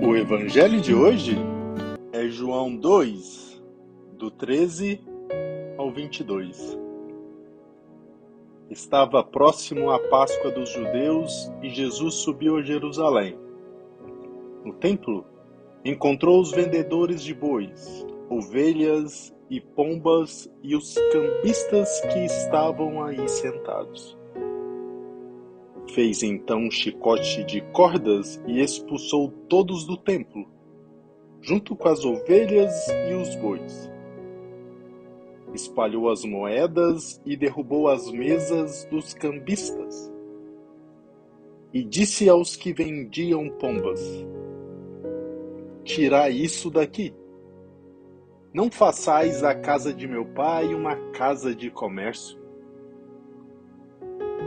O evangelho de hoje é João 2, do 13 ao 22. Estava próximo a Páscoa dos judeus e Jesus subiu a Jerusalém. No templo, encontrou os vendedores de bois, ovelhas e pombas e os cambistas que estavam aí sentados. Fez então um chicote de cordas e expulsou todos do templo, junto com as ovelhas e os bois. Espalhou as moedas e derrubou as mesas dos cambistas. E disse aos que vendiam pombas: tirai isso daqui. Não façais a casa de meu pai uma casa de comércio.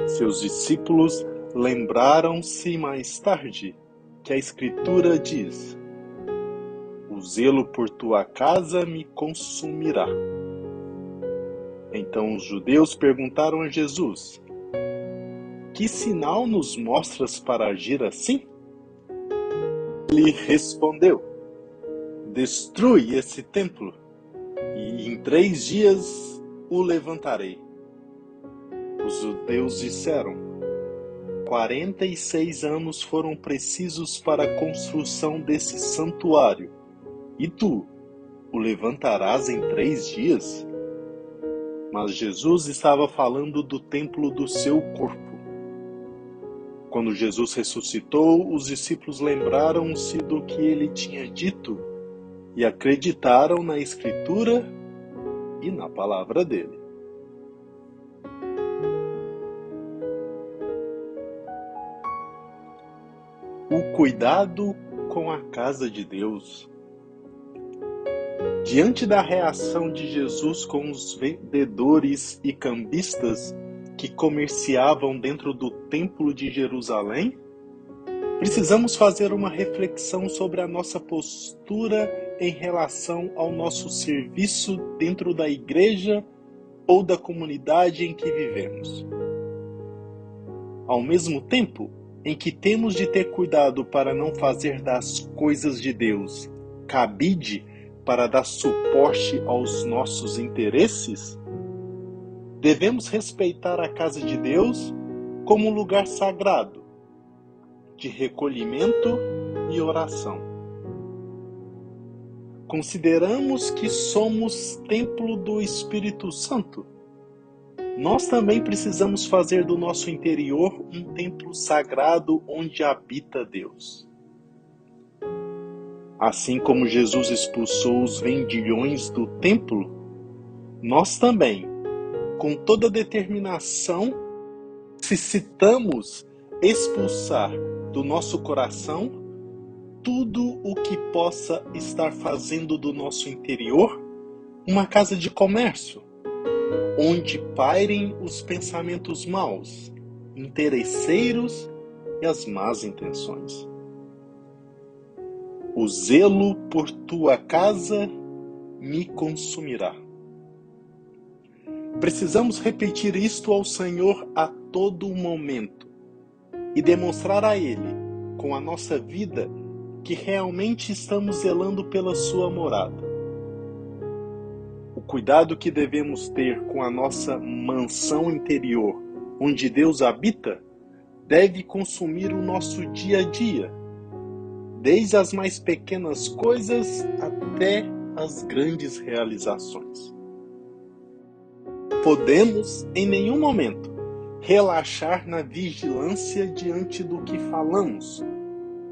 Seus discípulos lembraram-se mais tarde que a Escritura diz: o zelo por tua casa me consumirá. Então os judeus perguntaram a Jesus: que sinal nos mostras para agir assim? Ele respondeu: destrui esse templo, e em 3 dias o levantarei. Os judeus disseram: 46 anos foram precisos para a construção desse santuário, e tu o levantarás em 3 dias? Mas Jesus estava falando do templo do seu corpo. Quando Jesus ressuscitou, os discípulos lembraram-se do que ele tinha dito e acreditaram na Escritura e na palavra dele. O cuidado com a casa de Deus. Diante da reação de Jesus com os vendedores e cambistas que comerciavam dentro do Templo de Jerusalém, precisamos fazer uma reflexão sobre a nossa postura em relação ao nosso serviço dentro da igreja ou da comunidade em que vivemos. Ao mesmo tempo em que temos de ter cuidado para não fazer das coisas de Deus cabide para dar suporte aos nossos interesses, devemos respeitar a casa de Deus como um lugar sagrado, de recolhimento e oração. Consideramos que somos templo do Espírito Santo. Nós também precisamos fazer do nosso interior um templo sagrado onde habita Deus. Assim como Jesus expulsou os vendilhões do templo, nós também, com toda determinação, necessitamos expulsar do nosso coração tudo o que possa estar fazendo do nosso interior uma casa de comércio, onde pairem os pensamentos maus, interesseiros e as más intenções. O zelo por tua casa me consumirá. Precisamos repetir isto ao Senhor a todo momento e demonstrar a Ele, com a nossa vida, que realmente estamos zelando pela sua morada. O cuidado que devemos ter com a nossa mansão interior, onde Deus habita, deve consumir o nosso dia a dia, desde as mais pequenas coisas até as grandes realizações. Podemos, em nenhum momento, relaxar na vigilância diante do que falamos,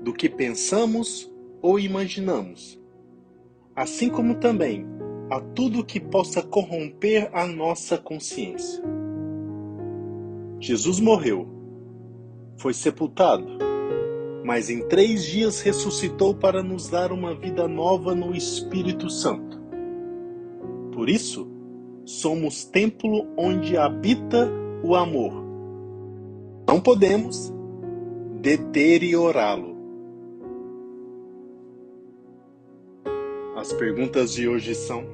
do que pensamos ou imaginamos, assim como também a tudo que possa corromper a nossa consciência. Jesus morreu, foi sepultado, mas em 3 dias ressuscitou para nos dar uma vida nova no Espírito Santo. Por isso, somos templo onde habita o amor. Não podemos deteriorá-lo. As perguntas de hoje são: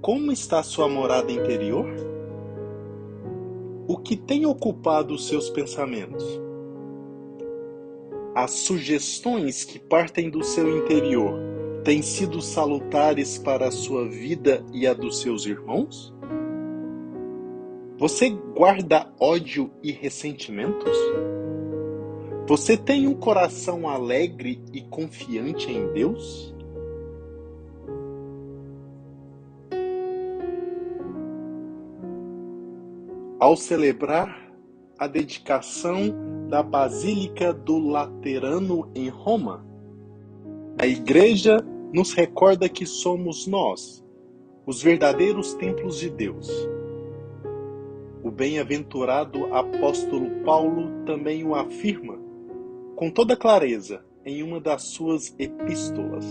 como está sua morada interior? O que tem ocupado os seus pensamentos? As sugestões que partem do seu interior têm sido salutares para a sua vida e a dos seus irmãos? Você guarda ódio e ressentimentos? Você tem um coração alegre e confiante em Deus? Ao celebrar a dedicação da Basílica do Laterano em Roma, a Igreja nos recorda que somos nós, os verdadeiros templos de Deus. O bem-aventurado apóstolo Paulo também o afirma com toda clareza em uma das suas epístolas.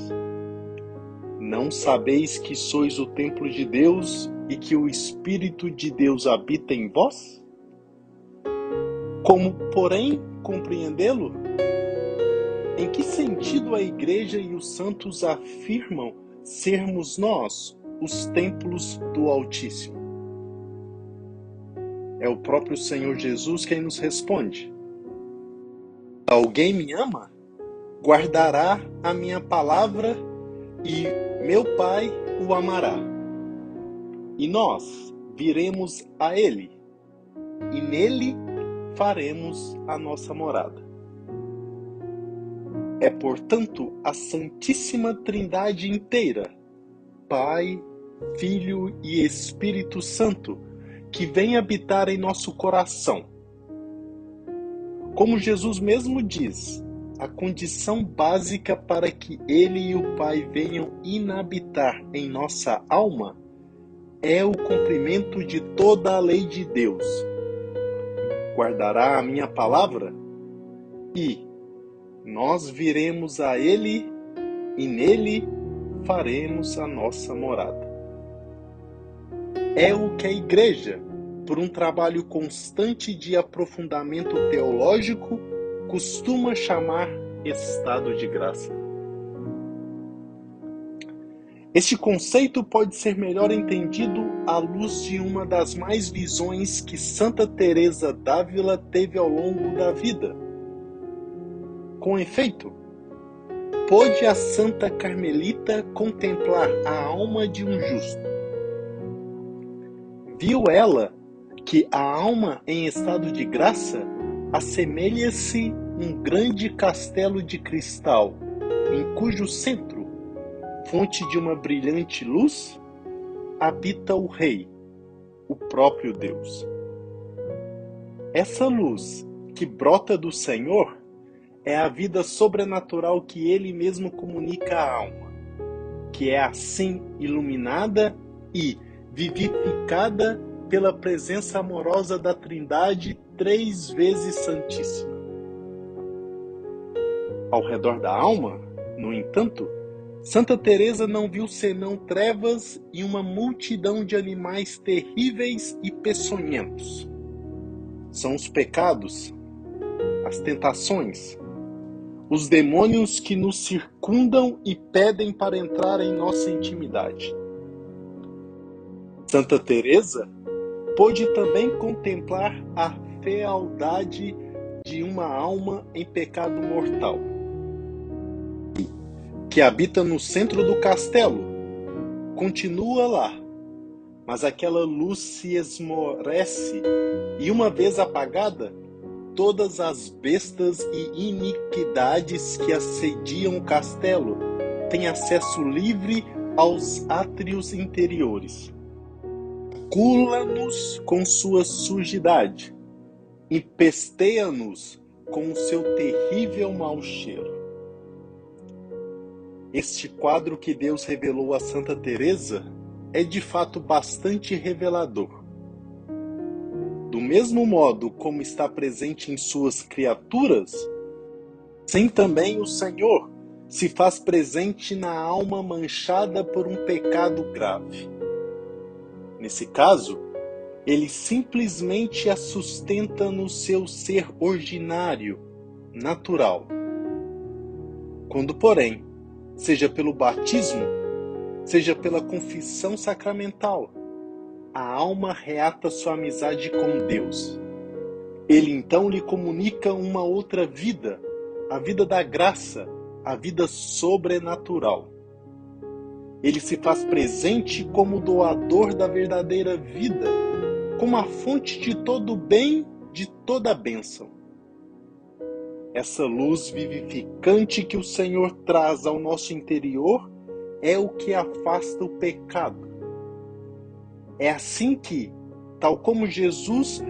Não sabeis que sois o templo de Deus e que o Espírito de Deus habita em vós? Como, porém, compreendê-lo? Em que sentido a Igreja e os santos afirmam sermos nós os templos do Altíssimo? É o próprio Senhor Jesus quem nos responde. Alguém me ama? Guardará a minha palavra e meu Pai o amará. E nós viremos a ele, e nele faremos a nossa morada. É, portanto, a Santíssima Trindade inteira, Pai, Filho e Espírito Santo, que vem habitar em nosso coração. Como Jesus mesmo diz, a condição básica para que Ele e o Pai venham inabitar em nossa alma é o cumprimento de toda a lei de Deus. Guardará a minha palavra e nós viremos a Ele e nele faremos a nossa morada. É o que a Igreja, por um trabalho constante de aprofundamento teológico, costuma chamar estado de graça. Este conceito pode ser melhor entendido à luz de uma das mais visões que Santa Teresa d'Ávila teve ao longo da vida. Com efeito, pôde a Santa Carmelita contemplar a alma de um justo. Viu ela que a alma em estado de graça assemelha-se um grande castelo de cristal, em cujo centro, fonte de uma brilhante luz, habita o Rei, o próprio Deus. Essa luz que brota do Senhor é a vida sobrenatural que Ele mesmo comunica à alma, que é assim iluminada e vivificada pela presença amorosa da Trindade 3 vezes Santíssima. Ao redor da alma, no entanto, Santa Teresa não viu senão trevas e uma multidão de animais terríveis e peçonhentos. São os pecados, as tentações, os demônios que nos circundam e pedem para entrar em nossa intimidade. Santa Teresa pôde também contemplar a fealdade de uma alma em pecado mortal, que habita no centro do castelo, continua lá, mas aquela luz se esmorece e, uma vez apagada, todas as bestas e iniquidades que assediam o castelo têm acesso livre aos átrios interiores. Macula-nos com sua sujidade, empesteia-nos com o seu terrível mau cheiro. Este quadro que Deus revelou a Santa Teresa é de fato bastante revelador. Do mesmo modo como está presente em suas criaturas, assim também o Senhor se faz presente na alma manchada por um pecado grave. Nesse caso, Ele simplesmente a sustenta no seu ser ordinário, natural. Quando, porém, seja pelo batismo, seja pela confissão sacramental, a alma reata sua amizade com Deus. Ele então lhe comunica uma outra vida, a vida da graça, a vida sobrenatural. Ele se faz presente como doador da verdadeira vida, como a fonte de todo bem, de toda bênção. Essa luz vivificante que o Senhor traz ao nosso interior é o que afasta o pecado. É assim que, tal como Jesus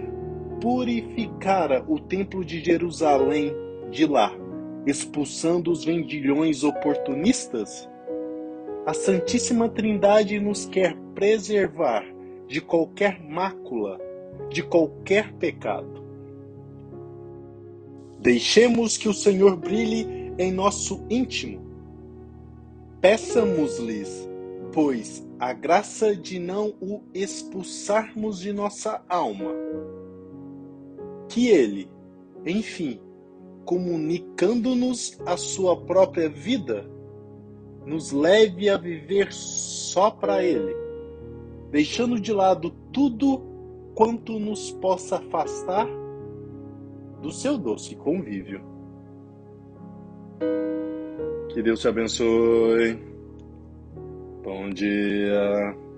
purificara o templo de Jerusalém de lá, expulsando os vendilhões oportunistas, a Santíssima Trindade nos quer preservar de qualquer mácula, de qualquer pecado. Deixemos que o Senhor brilhe em nosso íntimo. Peçamos-lhes, pois, a graça de não o expulsarmos de nossa alma. Que Ele, enfim, comunicando-nos a sua própria vida, nos leve a viver só para Ele, deixando de lado tudo quanto nos possa afastar do seu doce convívio. Que Deus te abençoe. Bom dia.